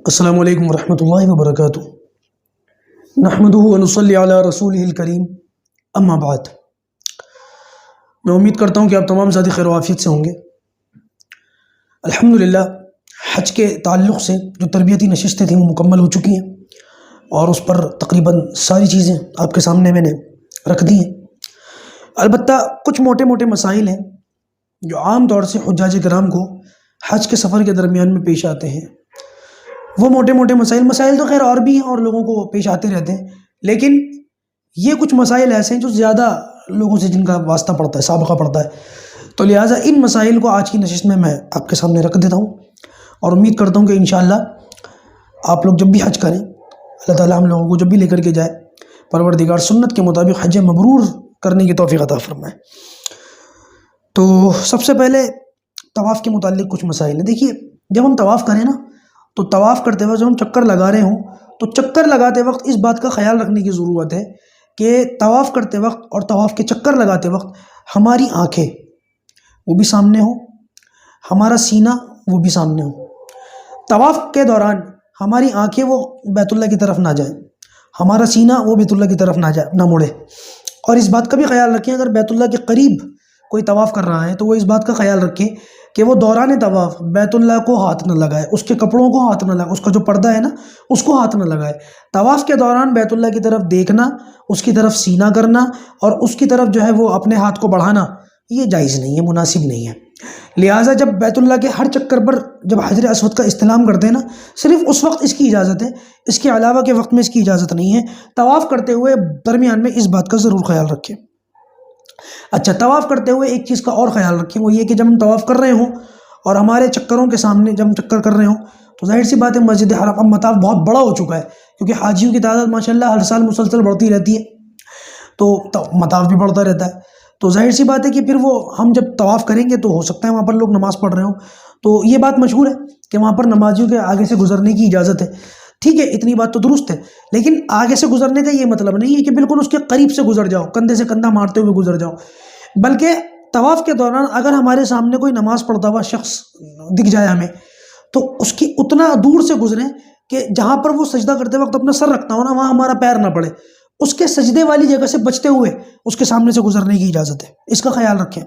السلام علیکم ورحمۃ اللہ وبرکاتہ۔ نحمدہ ونصلی علی رسولہ الکریم، اما بعد۔ میں امید کرتا ہوں کہ آپ تمام ساتھی خیر و عافیت سے ہوں گے۔ الحمدللہ حج کے تعلق سے جو تربیتی نشستیں تھیں وہ مکمل ہو چکی ہیں، اور اس پر تقریباً ساری چیزیں آپ کے سامنے میں نے رکھ دی ہیں۔ البتہ کچھ موٹے موٹے مسائل ہیں جو عام طور سے حجاج کرام کو حج کے سفر کے درمیان میں پیش آتے ہیں۔ وہ موٹے موٹے مسائل تو خیر اور بھی ہیں اور لوگوں کو پیش آتے رہتے ہیں، لیکن یہ کچھ مسائل ایسے ہیں جو زیادہ لوگوں سے جن کا واسطہ پڑتا ہے، سابقہ پڑتا ہے، تو لہٰذا ان مسائل کو آج کی نشست میں آپ کے سامنے رکھ دیتا ہوں، اور امید کرتا ہوں کہ انشاءاللہ آپ لوگ جب بھی حج کریں، اللہ تعالیٰ ہم لوگوں کو جب بھی لے کر کے جائے، پروردگار سنت کے مطابق حج مبرور کرنے کی توفیق عطا فرمائے۔ تو سب سے پہلے طواف کے متعلق کچھ مسائل ہیں۔ دیکھیے، جب ہم طواف کریں نا، تو طواف کرتے وقت جب ہم چکر لگا رہے ہوں تو چکر لگاتے وقت اس بات کا خیال رکھنے کی ضرورت ہے کہ طواف کرتے وقت اور طواف کے چکر لگاتے وقت ہماری آنکھیں وہ بھی سامنے ہوں، ہمارا سینہ وہ بھی سامنے ہو۔ طواف کے دوران ہماری آنکھیں وہ بیت اللہ کی طرف نہ جائیں، ہمارا سینہ وہ بیت اللہ کی طرف نہ مڑے، اور اس بات کا بھی خیال رکھیں اگر بیت اللہ کے قریب کوئی طواف کر رہا ہے تو وہ اس بات کا خیال رکھے کہ وہ دوران طواف بیت اللہ کو ہاتھ نہ لگائے، اس کے کپڑوں کو ہاتھ نہ لگائے، اس کا جو پردہ ہے نا اس کو ہاتھ نہ لگائے۔ طواف کے دوران بیت اللہ کی طرف دیکھنا، اس کی طرف سینہ کرنا اور اس کی طرف جو ہے وہ اپنے ہاتھ کو بڑھانا، یہ جائز نہیں ہے، مناسب نہیں ہے۔ لہٰذا جب بیت اللہ کے ہر چکر پر جب حجر اسود کا استلام کرتے ہیں نا، صرف اس وقت اس کی اجازت ہے، اس کے علاوہ کے وقت میں اس کی اجازت نہیں ہے۔ طواف کرتے ہوئے درمیان میں اس بات کا ضرور خیال رکھیں۔ اچھا، طواف کرتے ہوئے ایک چیز کا اور خیال رکھیں، وہ یہ کہ جب ہم طواف کر رہے ہوں اور ہمارے چکروں کے سامنے جب ہم چکر کر رہے ہوں تو ظاہر سی بات ہے مسجد حرام اب مطاف بہت بڑا ہو چکا ہے، کیونکہ حاجیوں کی تعداد ماشاءاللہ ہر سال مسلسل بڑھتی رہتی ہے، تو مطاف بھی بڑھتا رہتا ہے، تو ظاہر سی بات ہے کہ پھر وہ ہم جب طواف کریں گے تو ہو سکتا ہے وہاں پر لوگ نماز پڑھ رہے ہوں، تو یہ بات مشہور ہے کہ وہاں پر نمازیوں کے آگے سے گزرنے کی اجازت ہے۔ ٹھیک ہے، اتنی بات تو درست ہے، لیکن آگے سے گزرنے کا یہ مطلب نہیں ہے کہ بالکل اس کے قریب سے گزر جاؤ، کندھے سے کندھا مارتے ہوئے گزر جاؤ، بلکہ طواف کے دوران اگر ہمارے سامنے کوئی نماز پڑھتا ہوا شخص دکھ جائے ہمیں، تو اس کی اتنا دور سے گزریں کہ جہاں پر وہ سجدہ کرتے وقت اپنا سر رکھتا ہو نا، وہاں ہمارا پیر نہ پڑے، اس کے سجدے والی جگہ سے بچتے ہوئے اس کے سامنے سے گزرنے کی اجازت ہے، اس کا خیال رکھیں۔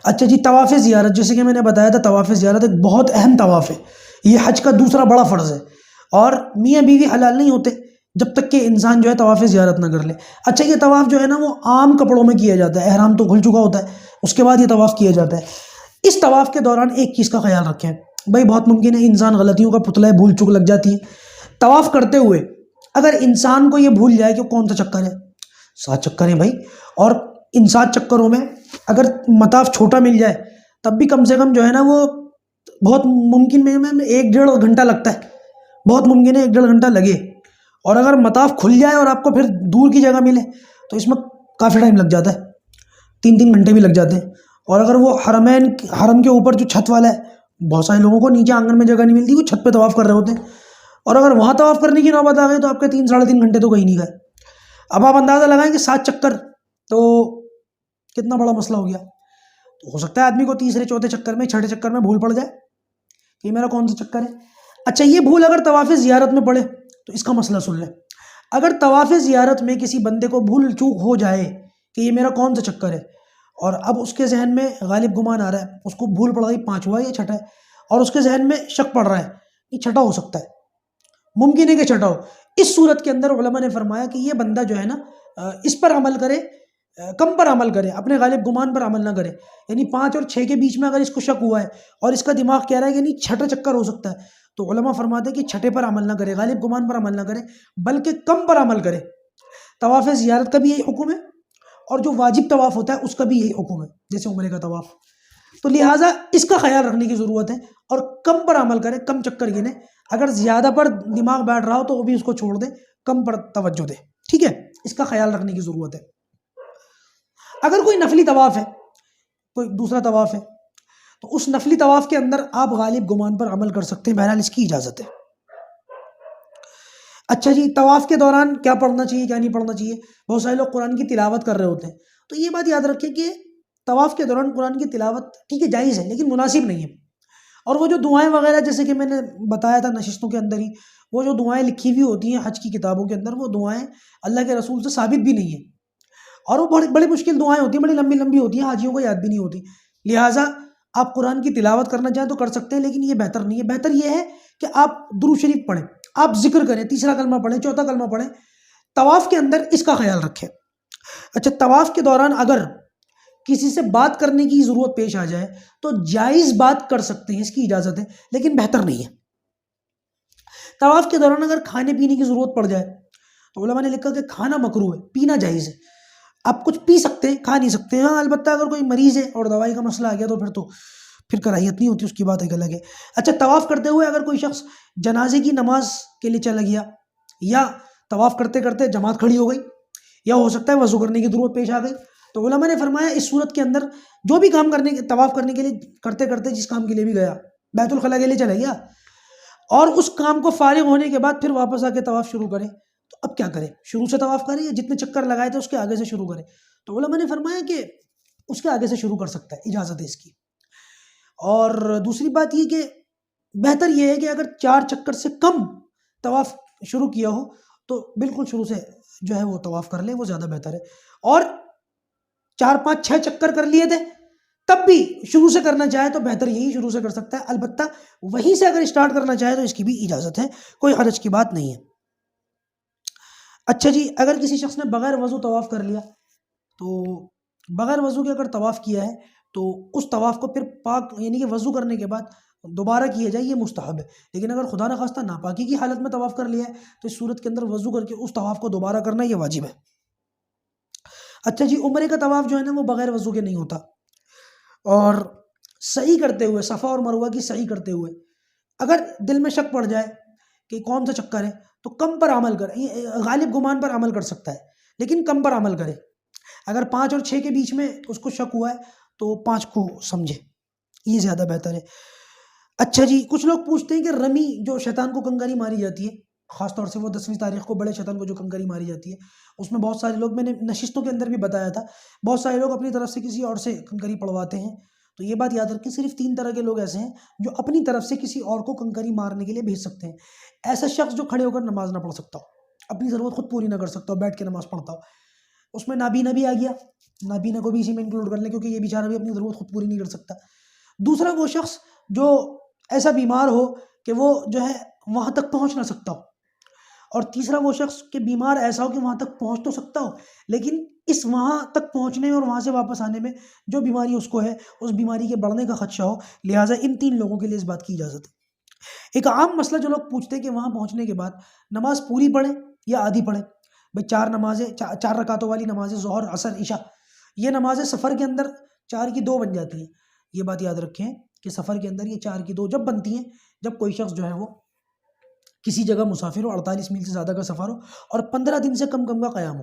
اچھا جی، طواف زیارت، جیسے کہ میں نے بتایا تھا طواف زیارت ایک بہت اہم طواف ہے، یہ حج کا دوسرا بڑا فرض ہے، اور میاں بیوی حلال نہیں ہوتے جب تک کہ انسان جو ہے طواف زیارت نہ کر لے۔ اچھا، یہ طواف جو ہے نا وہ عام کپڑوں میں کیا جاتا ہے، احرام تو کھل چکا ہوتا ہے، اس کے بعد یہ طواف کیا جاتا ہے۔ اس طواف کے دوران ایک چیز کا خیال رکھیں، بھائی بہت ممکن ہے انسان غلطیوں کا پتلا ہے، بھول چک لگ جاتی ہے۔ طواف کرتے ہوئے اگر انسان کو یہ بھول جائے کہ کون سا چکر ہے، 7 چکر ہیں بھائی، اور ان 7 چکروں میں اگر مطاف چھوٹا مل جائے تب بھی کم سے کم جو ہے نا وہ بہت ممکن میں 1-1.5 گھنٹہ لگتا ہے، بہت ممکن ہے 1-1.5 گھنٹہ لگے، اور اگر مطاف کھل جائے اور آپ کو پھر دور کی جگہ ملے تو اس میں کافی ٹائم لگ جاتا ہے، 3-3 گھنٹے بھی لگ جاتے ہیں۔ اور اگر وہ حرم کے اوپر جو چھت والا ہے، بہت سارے لوگوں کو نیچے آنگن میں جگہ نہیں ملتی، وہ چھت پہ طواف کر رہے ہوتے ہیں، اور اگر وہاں طواف کرنے کی نوبت آ گئی تو آپ کے 3-3.5 گھنٹے تو کہیں نہیں گئے۔ اب آپ اندازہ لگائیں کہ 7 چکر تو کتنا بڑا مسئلہ ہو گیا، تو ہو سکتا ہے آدمی کو تیسرے چوتھے چکر میں، چھٹے چکر میں بھول پڑ جائے کہ میرا کون سا چکر ہے۔ اچھا، یہ بھول اگر طواف زیارت میں پڑے تو اس کا مسئلہ سن لیں۔ اگر طواف زیارت میں کسی بندے کو بھول چوک ہو جائے کہ یہ میرا کون سا چکر ہے، اور اب اس کے ذہن میں غالب گمان آ رہا ہے، اس کو بھول پڑ گئی 5واں یا 6واں ہے، اور اس کے ذہن میں شک پڑ رہا ہے یہ 6واں ہو سکتا ہے، ممکن ہے کہ 6واں ہو، اس صورت کے اندر علماء نے فرمایا کہ یہ بندہ جو ہے نا اس پر عمل کرے، کم پر عمل کرے، اپنے غالب گمان پر عمل نہ کرے، یعنی 5 اور 6 کے بیچ میں اگر اس کو شک ہوا ہے اور اس کا دماغ کہہ رہا ہے کہ نہیں 6واں چکر ہو سکتا ہے، تو علماء فرماتے ہیں کہ 6 پر عمل نہ کرے، غالب گمان پر عمل نہ کرے، بلکہ کم پر عمل کرے۔ طواف زیارت کا بھی یہی حکم ہے، اور جو واجب طواف ہوتا ہے اس کا بھی یہی حکم ہے، جیسے عمرے کا طواف، تو لہٰذا اس کا خیال رکھنے کی ضرورت ہے، اور کم پر عمل کرے، کم چکر گنے، اگر زیادہ پر دماغ بیٹھ رہا ہو تو وہ بھی اس کو چھوڑ دے، کم پر توجہ دے، ٹھیک ہے، اس کا خیال رکھنے کی ضرورت ہے۔ اگر کوئی نفلی طواف ہے، کوئی دوسرا طواف ہے، تو اس نفلی طواف کے اندر آپ غالب گمان پر عمل کر سکتے ہیں، بہرحال اس کی اجازت ہے۔ اچھا جی، طواف کے دوران کیا پڑھنا چاہیے کیا نہیں پڑھنا چاہیے؟ بہت سارے لوگ قرآن کی تلاوت کر رہے ہوتے ہیں، تو یہ بات یاد رکھیں کہ طواف کے دوران قرآن کی تلاوت ٹھیک ہے جائز ہے، لیکن مناسب نہیں ہے۔ اور وہ جو دعائیں وغیرہ جیسے کہ میں نے بتایا تھا نشستوں کے اندر ہی، وہ جو دعائیں لکھی ہوئی ہوتی ہیں حج کی کتابوں کے اندر، وہ دعائیں اللہ کے رسول سے ثابت بھی نہیں ہیں، اور وہ بڑی بڑی مشکل دعائیں ہوتی ہیں، بڑی لمبی لمبی ہوتی ہیں، حاجیوں کو یاد بھی نہیں ہوتی. لہٰذا آپ قرآن کی تلاوت کرنا چاہیں تو کر سکتے ہیں، لیکن یہ بہتر نہیں ہے. بہتر یہ ہے کہ آپ درود شریف پڑھیں، آپ ذکر کریں، تیسرا کلمہ پڑھیں، چوتھا کلمہ پڑھیں. طواف کے اندر اس کا خیال رکھیں. اچھا، طواف کے دوران اگر کسی سے بات کرنے کی ضرورت پیش آ جائے تو جائز بات کر سکتے ہیں، اس کی اجازت ہے، لیکن بہتر نہیں ہے. طواف کے دوران اگر کھانے پینے کی ضرورت پڑ جائے تو علماء نے لکھا کہ کھانا مکروہ ہے، پینا جائز ہے. آپ کچھ پی سکتے ہیں، کھا نہیں سکتے. ہاں البتہ اگر کوئی مریض ہے اور دوائی کا مسئلہ آ گیا تو پھر کراہیت نہیں ہوتی، اس کی بات ایک الگ ہے. اچھا، طواف کرتے ہوئے اگر کوئی شخص جنازے کی نماز کے لیے چلا گیا، یا طواف کرتے کرتے جماعت کھڑی ہو گئی، یا ہو سکتا ہے وضو کرنے کی ضرورت پیش آ گئی، تو علماء نے فرمایا اس صورت کے اندر جو بھی کام طواف کرنے کے لیے کرتے کرتے جس کام کے لیے بھی گیا، بیت الخلاء کے لیے چلا گیا، اور اس کام کو فارغ ہونے کے بعد پھر واپس آ کے طواف شروع کرے، تو اب کیا کرے؟ شروع سے طواف کرے یا جتنے چکر لگائے تھے اس کے آگے سے شروع کرے؟ تو علماء نے فرمایا کہ اس کے آگے سے شروع کر سکتا ہے، اجازت ہے اس کی. اور دوسری بات یہ کہ بہتر یہ ہے کہ اگر 4 چکر سے کم طواف شروع کیا ہو تو بالکل شروع سے جو ہے وہ طواف کر لے، وہ زیادہ بہتر ہے. اور 4 5 6 چکر کر لیے تھے تب بھی شروع سے کرنا چاہے تو بہتر یہی شروع سے کر سکتا ہے. البتہ وہیں سے اگر اسٹارٹ کرنا چاہے تو اس کی بھی اجازت ہے، کوئی حرج کی بات نہیں ہے. اچھا جی، اگر کسی شخص نے بغیر وضو طواف کر لیا تو بغیر وضو کے اگر طواف کیا ہے تو اس طواف کو پھر پاک یعنی کہ وضو کرنے کے بعد دوبارہ کیا جائے، یہ مستحب ہے. لیکن اگر خدا نخواستہ ناپاکی کی حالت میں طواف کر لیا ہے تو اس صورت کے اندر وضو کر کے اس طواف کو دوبارہ کرنا یہ واجب ہے. اچھا جی، عمرے کا طواف جو ہے نا وہ بغیر وضو کے نہیں ہوتا. اور سعی کرتے ہوئے، صفا اور مروہ کی سعی کرتے ہوئے اگر دل میں شک پڑ جائے کہ کون سا چکر ہے تو کم پر عمل کرے. غالب گمان پر عمل کر سکتا ہے لیکن کم پر عمل کرے. اگر 5 اور 6 کے بیچ میں اس کو شک ہوا ہے تو 5 کو سمجھے، یہ زیادہ بہتر ہے. اچھا جی، کچھ لوگ پوچھتے ہیں کہ رمی جو شیطان کو کنکری ماری جاتی ہے، خاص طور سے وہ 10ویں تاریخ کو بڑے شیطان کو جو کنکری ماری جاتی ہے، اس میں بہت سارے لوگ، میں نے نشستوں کے اندر بھی بتایا تھا، بہت سارے لوگ اپنی طرف سے کسی اور سے کنکری پڑواتے ہیں. تو یہ بات یاد رکھیں، صرف 3 طرح کے لوگ ایسے ہیں جو اپنی طرف سے کسی اور کو کنکری مارنے کے لیے بھیج سکتے ہیں. ایسا شخص جو کھڑے ہو کر نماز نہ پڑھ سکتا ہو، اپنی ضرورت خود پوری نہ کر سکتا ہو، بیٹھ کے نماز پڑھتا ہو، اس میں نابینا بھی آ گیا، نابینا کو بھی اسی میں انکلوڈ کر لیں کیونکہ یہ بیچارہ بھی اپنی ضرورت خود پوری نہیں کر سکتا. دوسرا وہ شخص جو ایسا بیمار ہو کہ وہ جو ہے وہاں تک پہنچ نہ سکتا ہو. اور تیسرا وہ شخص کہ بیمار ایسا ہو کہ وہاں تک پہنچ تو سکتا ہو لیکن اس وہاں تک پہنچنے اور وہاں سے واپس آنے میں جو بیماری اس کو ہے اس بیماری کے بڑھنے کا خدشہ ہو. لہٰذا ان 3 لوگوں کے لیے اس بات کی اجازت ہے. ایک عام مسئلہ جو لوگ پوچھتے ہیں کہ وہاں پہنچنے کے بعد نماز پوری پڑھیں یا آدھی پڑھیں. بھائی 4 نمازیں، 4 رکعتوں والی نمازیں، ظہر، عصر، عشاء، یہ نمازیں سفر کے اندر 4 کی 2 بن جاتی ہیں. یہ بات یاد رکھیں کہ سفر کے اندر یہ 4 کی 2 جب بنتی ہیں جب کوئی شخص جو ہے وہ کسی جگہ مسافر ہو، 48 میل سے زیادہ کا سفر ہو اور 15 دن سے کم کا قیام ہو،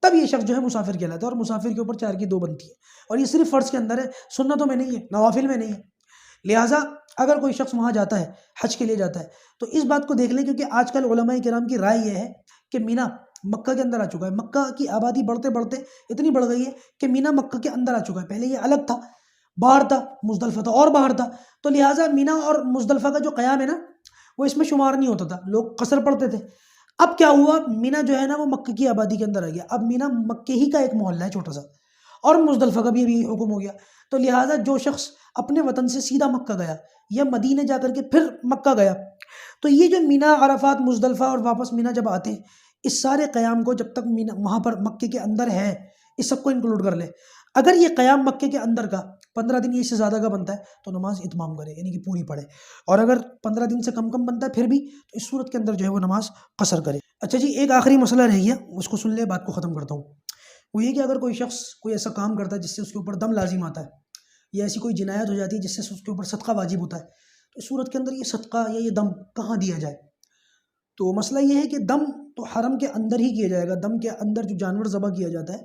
تب یہ شخص جو ہے مسافر کہلاتا ہے. اور مسافر کے اوپر 4 کی 2 بنتی ہے، اور یہ صرف فرض کے اندر ہے، سنتوں میں نہیں ہے، نوافل میں نہیں ہے. لہٰذا اگر کوئی شخص وہاں جاتا ہے، حج کے لیے جاتا ہے، تو اس بات کو دیکھ لیں کیونکہ آج کل علماء کرام کی رائے یہ ہے کہ مینا مکہ کے اندر آ چکا ہے. مکہ کی آبادی بڑھتے بڑھتے اتنی بڑھ گئی ہے کہ مینا مکہ کے اندر آ چکا ہے. پہلے یہ الگ تھا، باہر تھا، مزدلفہ تھا اور باہر تھا. تو لہٰذا مینا اور مزدلفہ کا جو قیام ہے نا وہ اس میں شمار نہیں ہوتا تھا، لوگ قصر پڑھتے تھے. اب کیا ہوا، مینا جو ہے نا وہ مکہ کی آبادی کے اندر آ گیا. اب مینا مکہ ہی کا ایک محلہ ہے چھوٹا سا، اور مزدلفہ کا بھی ابھی حکم ہو گیا. تو لہٰذا جو شخص اپنے وطن سے سیدھا مکہ گیا یا مدینہ جا کر کے پھر مکہ گیا، تو یہ جو مینا، عرفات، مزدلفہ اور واپس مینا جب آتے ہیں، اس سارے قیام کو جب تک مینا وہاں پر مکے کے اندر ہے اس سب کو انکلوڈ کر لے. اگر یہ قیام مکے کے اندر کا 15 دن اس سے زیادہ کا بنتا ہے تو نماز اتمام کرے، یعنی کہ پوری پڑھے. اور اگر 15 دن سے کم بنتا ہے پھر بھی تو اس صورت کے اندر جو ہے وہ نماز قصر کرے. اچھا جی، ایک آخری مسئلہ رہ گیا، اس کو سن لے، بات کو ختم کرتا ہوں. وہ یہ کہ اگر کوئی شخص کوئی ایسا کام کرتا ہے جس سے اس کے اوپر دم لازم آتا ہے، یا ایسی کوئی جنایت ہو جاتی ہے جس سے اس کے اوپر صدقہ واجب ہوتا ہے، تو اس صورت کے اندر یہ صدقہ یا یہ دم کہاں دیا جائے؟ تو مسئلہ یہ ہے کہ دم تو حرم کے اندر ہی کیا جائے گا. دم کے اندر جو جانور ذبح کیا جاتا ہے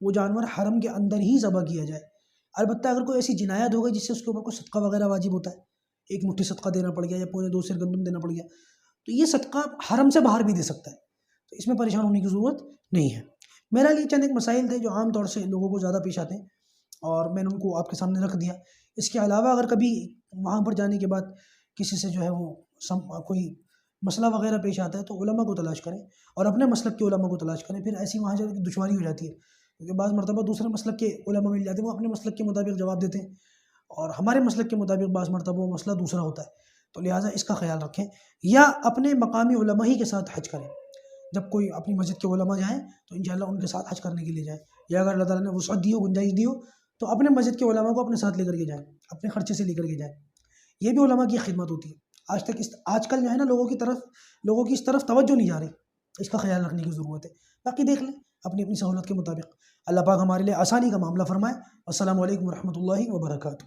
وہ جانور حرم کے اندر ہی ذبح کیا جائے. البتہ اگر کوئی ایسی جنایت ہو گئی جس سے اس کے اوپر کوئی صدقہ وغیرہ واجب ہوتا ہے، 1 مٹھی صدقہ دینا پڑ گیا یا 2.25 سیر گندم دینا پڑ گیا، تو یہ صدقہ حرم سے باہر بھی دے سکتا ہے. تو اس میں پریشان ہونے کی ضرورت نہیں ہے. میرا لیے چند ایک مسائل تھے جو عام طور سے لوگوں کو زیادہ پیش آتے ہیں. اور میں نے ان کو آپ کے سامنے رکھ دیا۔ اس کے علاوہ اگر کبھی وہاں پر جانے کے بعد کسی سے جو ہے وہ کوئی مسئلہ وغیرہ پیش آتا ہے تو علماء کو تلاش کریں اور اپنے مسلک کے علماء کو تلاش کریں، پھر ایسی وہاں جا کے دشواری ہو جاتی ہے، کیونکہ بعض مرتبہ دوسرے مسلک کے علماء مل جاتے ہیں، وہ اپنے مسلک کے مطابق جواب دیتے ہیں اور ہمارے مسلک کے مطابق بعض مرتبہ وہ مسئلہ دوسرا ہوتا ہے، تو لہٰذا اس کا خیال رکھیں، یا اپنے مقامی علماء ہی کے ساتھ حج کریں۔ جب کوئی اپنی مسجد کے علماء جائیں تو انشاءاللہ ان کے ساتھ حج کرنے کے لیے جائیں، یا اگر اللہ تعالیٰ نے وسعت دی ہو، گنجائش دی ہو، تو اپنے مسجد کے علماء کو اپنے ساتھ لے کر کے جائیں، اپنے خرچے سے لے کر کے جائیں۔ یہ بھی علماء کی خدمت ہوتی ہے۔ آج کل جو ہے نا لوگوں کی اس طرف توجہ نہیں جا رہی، اس کا خیال رکھنے کی ضرورت ہے۔ باقی دیکھ لیں اپنی اپنی سہولت کے مطابق۔ اللہ پاک ہمارے لیے آسانی کا معاملہ فرمائے۔ السلام علیکم ورحمۃ اللہ وبرکاتہ۔